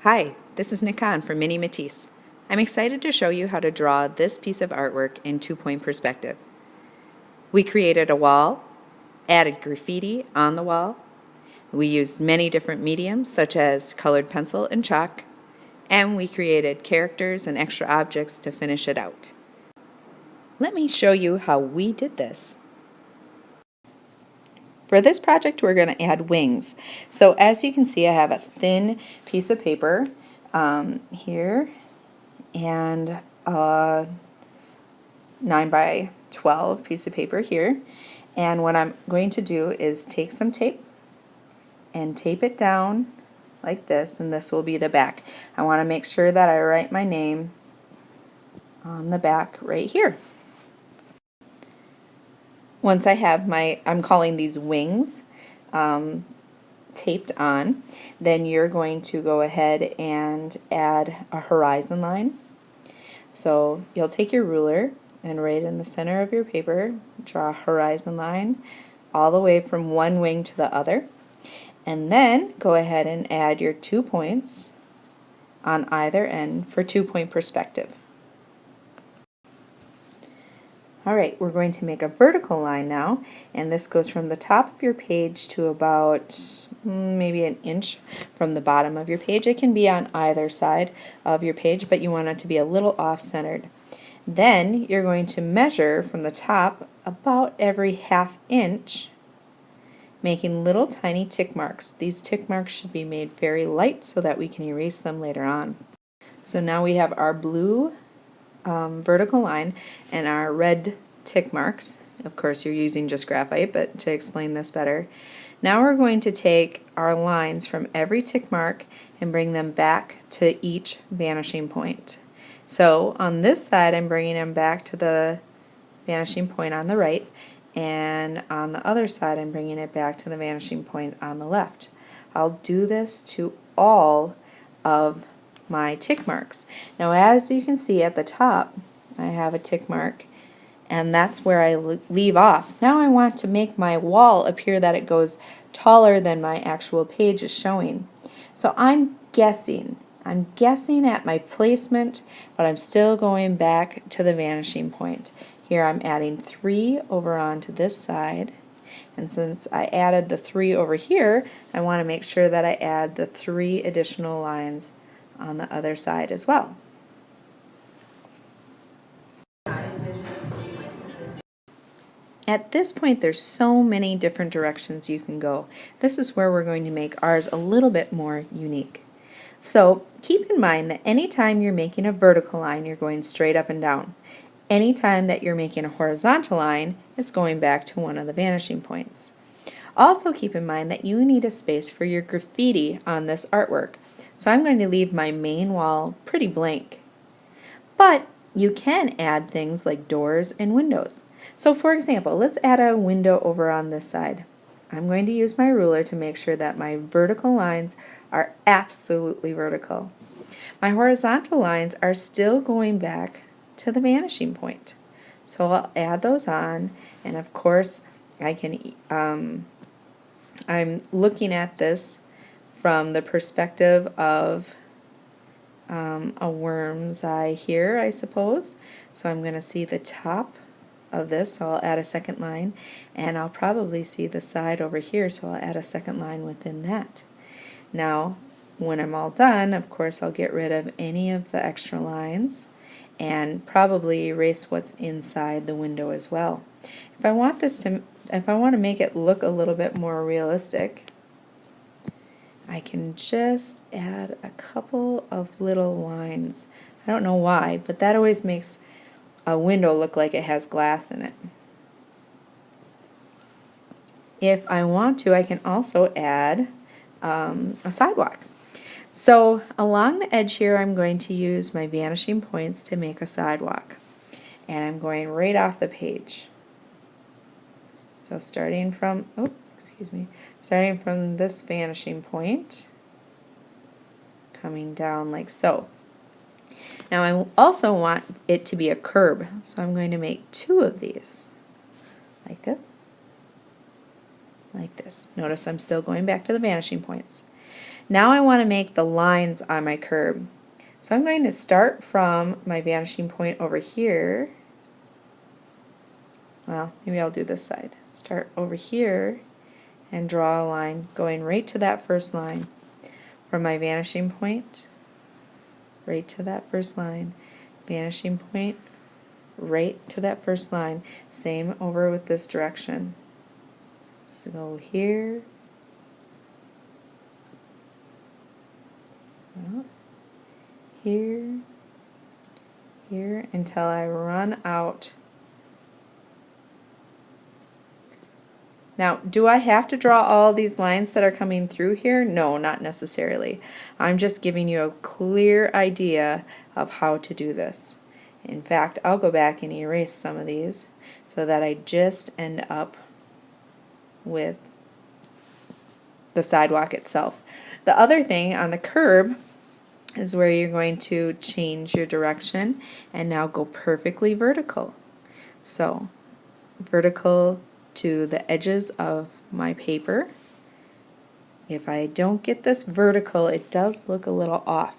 Hi, this is Nikan from Mini Matisse. I'm excited to show you how to draw this piece of artwork in two-point perspective. We created a wall, added graffiti on the wall. We used many different mediums such as colored pencil and chalk, and we created characters and extra objects to finish it out. Let me show you how we did this. For this project, we're going to add wings. So as you can see, I have a thin piece of paper here and a 9 by 12 piece of paper here. And what I'm going to do is take some tape and tape it down like this, and this will be the back. I want to make sure that I write my name on the back right here. Once I have I'm calling these wings, taped on, then you're going to go ahead and add a horizon line. So you'll take your ruler and right in the center of your paper, draw a horizon line all the way from one wing to the other. And then go ahead and add your 2 points on either end for 2-point perspective. Alright, we're going to make a vertical line now, and this goes from the top of your page to about maybe an inch from the bottom of your page. It can be on either side of your page, but you want it to be a little off-centered. Then you're going to measure from the top about every ½ inch, making little tiny tick marks. These tick marks should be made very light so that we can erase them later on. So now we have our blue vertical line and our red tick marks. Of course, you're using just graphite, but to explain this better, now we're going to take our lines from every tick mark and bring them back to each vanishing point. So on this side, I'm bringing them back to the vanishing point on the right, and on the other side, I'm bringing it back to the vanishing point on the left. I'll do this to all of my tick marks. Now as you can see at the top, I have a tick mark, and that's where I leave off. Now I want to make my wall appear that it goes taller than my actual page is showing. So I'm guessing at my placement, but I'm still going back to the vanishing point. Here I'm adding 3 over onto this side, and since I added the 3 over here, I want to make sure that I add the 3 additional lines on the other side as well. At this point, there's so many different directions you can go. This is where we're going to make ours a little bit more unique. So keep in mind that anytime you're making a vertical line, you're going straight up and down. Anytime that you're making a horizontal line, it's going back to one of the vanishing points. Also keep in mind that you need a space for your graffiti on this artwork. So I'm going to leave my main wall pretty blank. But you can add things like doors and windows. So for example, let's add a window over on this side. I'm going to use my ruler to make sure that my vertical lines are absolutely vertical. My horizontal lines are still going back to the vanishing point. So I'll add those on, and of course I can I'm looking at this from the perspective of a worm's eye here, I suppose. So I'm going to see the top of this, so I'll add a second line, and I'll probably see the side over here, so I'll add a second line within that. Now, when I'm all done, of course, I'll get rid of any of the extra lines and probably erase what's inside the window as well. If I want to make it look a little bit more realistic, I can just add a couple of little lines. I don't know why, but that always makes a window look like it has glass in it. If I want to, I can also add a sidewalk. So along the edge here, I'm going to use my vanishing points to make a sidewalk. And I'm going right off the page. So starting from this vanishing point, coming down like so. Now I also want it to be a curb, so I'm going to make 2 of these, like this, like this. Notice I'm still going back to the vanishing points. Now I want to make the lines on my curb. So I'm going to start from my vanishing point over here. Well, maybe I'll do this side. Start over here and draw a line going right to that first line. From my vanishing point, right to that first line. Vanishing point, right to that first line. Same over with this direction. So go here, here, here, until I run out. Now, do I have to draw all these lines that are coming through here? No, not necessarily. I'm just giving you a clear idea of how to do this. In fact, I'll go back and erase some of these so that I just end up with the sidewalk itself. The other thing on the curb is where you're going to change your direction and now go perfectly vertical. So, vertical to the edges of my paper. If I don't get this vertical, it does look a little off.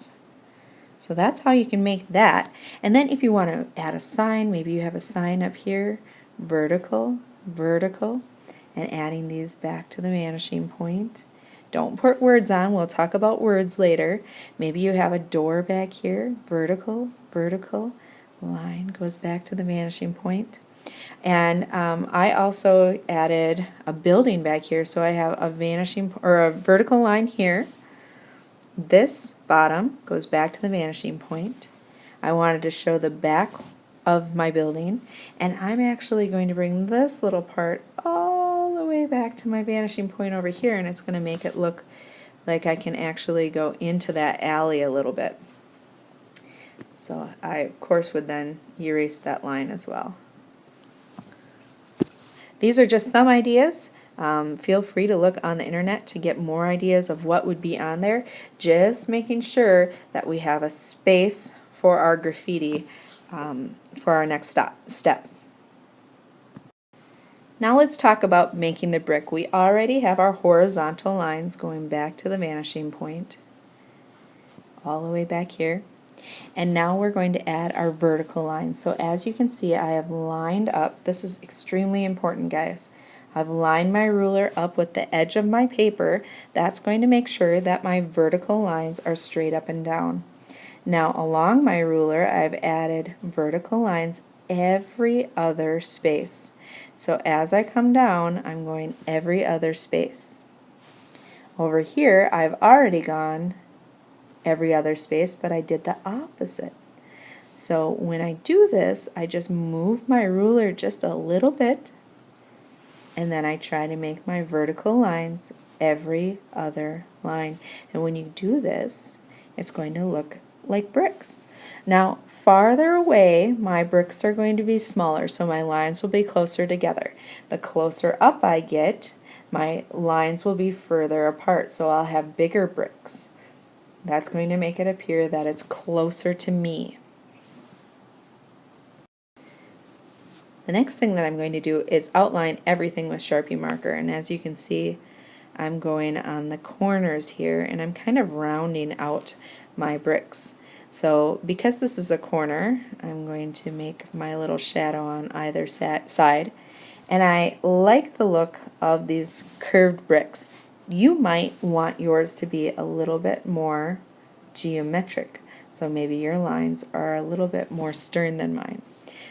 So that's how you can make that. And then if you want to add a sign, maybe you have a sign up here, vertical, vertical, and adding these back to the vanishing point. Don't put words on, we'll talk about words later. Maybe you have a door back here, vertical, vertical, line goes back to the vanishing point. And I also added a building back here, so I have a vanishing or a vertical line here. This bottom goes back to the vanishing point. I wanted to show the back of my building, and I'm actually going to bring this little part all the way back to my vanishing point over here, and it's going to make it look like I can actually go into that alley a little bit. So I, of course, would then erase that line as well. These are just some ideas. Feel free to look on the internet to get more ideas of what would be on there. Just making sure that we have a space for our graffiti for our next step. Now let's talk about making the brick. We already have our horizontal lines going back to the vanishing point, all the way back here. And now we're going to add our vertical lines. So as you can see, I have lined up, this is extremely important, guys. I've lined my ruler up with the edge of my paper. That's going to make sure that my vertical lines are straight up and down. Now along my ruler, I've added vertical lines every other space. So as I come down, I'm going every other space. Over here, I've already gone every other space, but I did the opposite. So when I do this, I just move my ruler just a little bit, and then I try to make my vertical lines every other line. And when you do this, it's going to look like bricks. Now, farther away, my bricks are going to be smaller, so my lines will be closer together. The closer up I get, my lines will be further apart, so I'll have bigger bricks. That's going to make it appear that it's closer to me. The next thing that I'm going to do is outline everything with Sharpie marker, and as you can see, I'm going on the corners here, and I'm kind of rounding out my bricks. So because this is a corner, I'm going to make my little shadow on either side, and I like the look of these curved bricks. You might want yours to be a little bit more geometric, so maybe your lines are a little bit more stern than mine.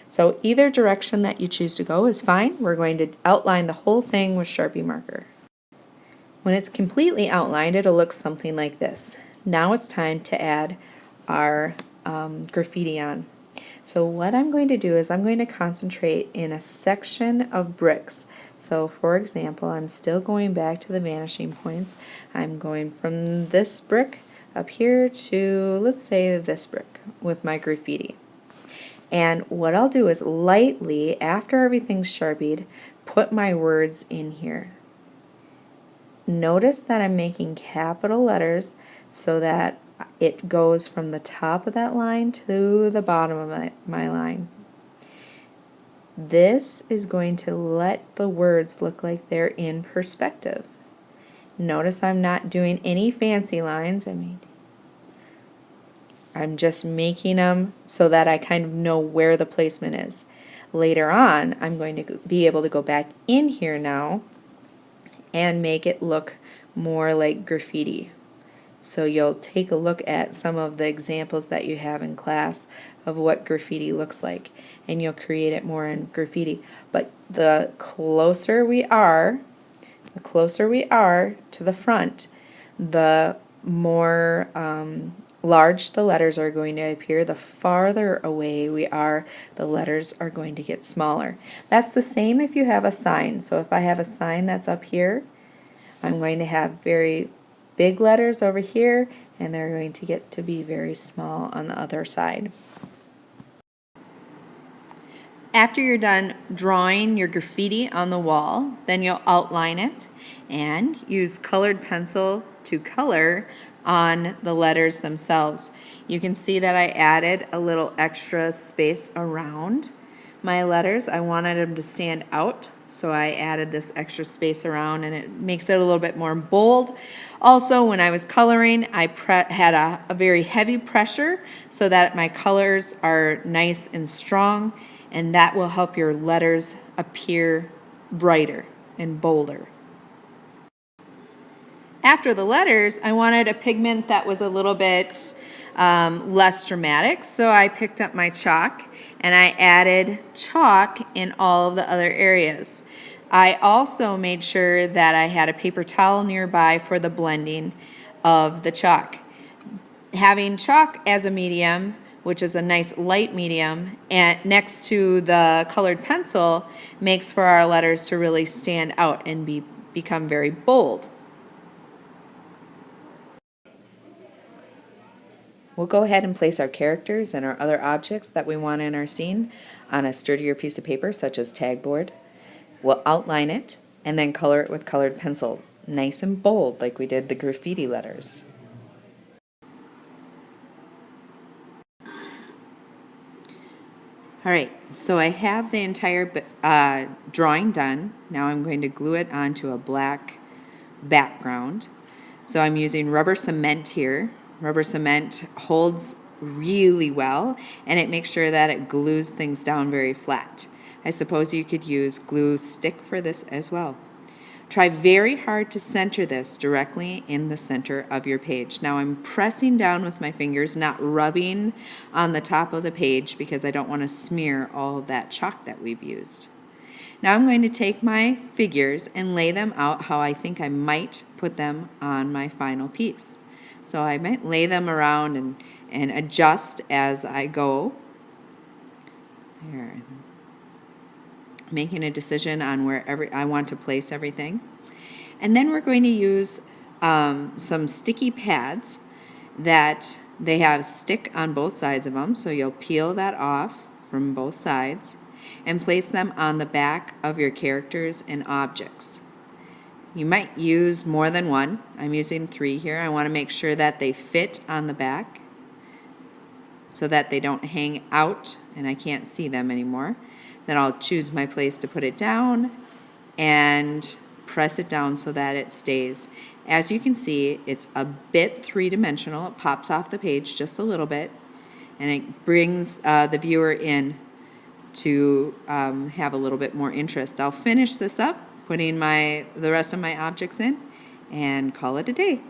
So either direction that you choose to go is fine. We're going to outline the whole thing with Sharpie marker. When it's completely outlined, it'll look something like this. Now it's time to add our graffiti on. So what I'm going to do is I'm going to concentrate in a section of bricks. So for example, I'm still going back to the vanishing points. I'm going from this brick up here to, let's say, this brick with my graffiti. And what I'll do is lightly, after everything's Sharpied, put my words in here. Notice that I'm making capital letters so that it goes from the top of that line to the bottom of my line. This is going to let the words look like they're in perspective. Notice I'm not doing any fancy lines. I'm just making them so that I kind of know where the placement is. Later on, I'm going to be able to go back in here now and make it look more like graffiti. So you'll take a look at some of the examples that you have in class of what graffiti looks like, and you'll create it more in graffiti. But the closer we are to the front, the more large the letters are going to appear. The farther away we are, the letters are going to get smaller. That's the same if you have a sign. So if I have a sign that's up here, I'm going to have very big letters over here, and they're going to get to be very small on the other side. After you're done drawing your graffiti on the wall, then you'll outline it and use colored pencil to color on the letters themselves. You can see that I added a little extra space around my letters. I wanted them to stand out, so I added this extra space around, and it makes it a little bit more bold. Also, when I was coloring, I had a very heavy pressure so that my colors are nice and strong, and that will help your letters appear brighter and bolder. After the letters, I wanted a pigment that was a little bit less dramatic, so I picked up my chalk and I added chalk in all of the other areas. I also made sure that I had a paper towel nearby for the blending of the chalk. Having chalk as a medium, which is a nice light medium, and next to the colored pencil makes for our letters to really stand out and become very bold. We'll go ahead and place our characters and our other objects that we want in our scene on a sturdier piece of paper, such as tagboard. We'll outline it and then color it with colored pencil, nice and bold like we did the graffiti letters. Alright, so I have the entire drawing done. Now I'm going to glue it onto a black background. So I'm using rubber cement here. Rubber cement holds really well, and it makes sure that it glues things down very flat. I suppose you could use glue stick for this as well. Try very hard to center this directly in the center of your page. Now I'm pressing down with my fingers, not rubbing on the top of the page because I don't want to smear all of that chalk that we've used. Now I'm going to take my figures and lay them out how I think I might put them on my final piece. So I might lay them around and adjust as I go. There. Making a decision on where I want to place everything. And then we're going to use some sticky pads that they have stick on both sides of them, so you'll peel that off from both sides and place them on the back of your characters and objects. You might use more than one. I'm using 3 here. I want to make sure that they fit on the back so that they don't hang out and I can't see them anymore. Then I'll choose my place to put it down and press it down so that it stays. As you can see, it's a bit three-dimensional. It pops off the page just a little bit, and it brings the viewer in to have a little bit more interest. I'll finish this up, putting the rest of my objects in, and call it a day.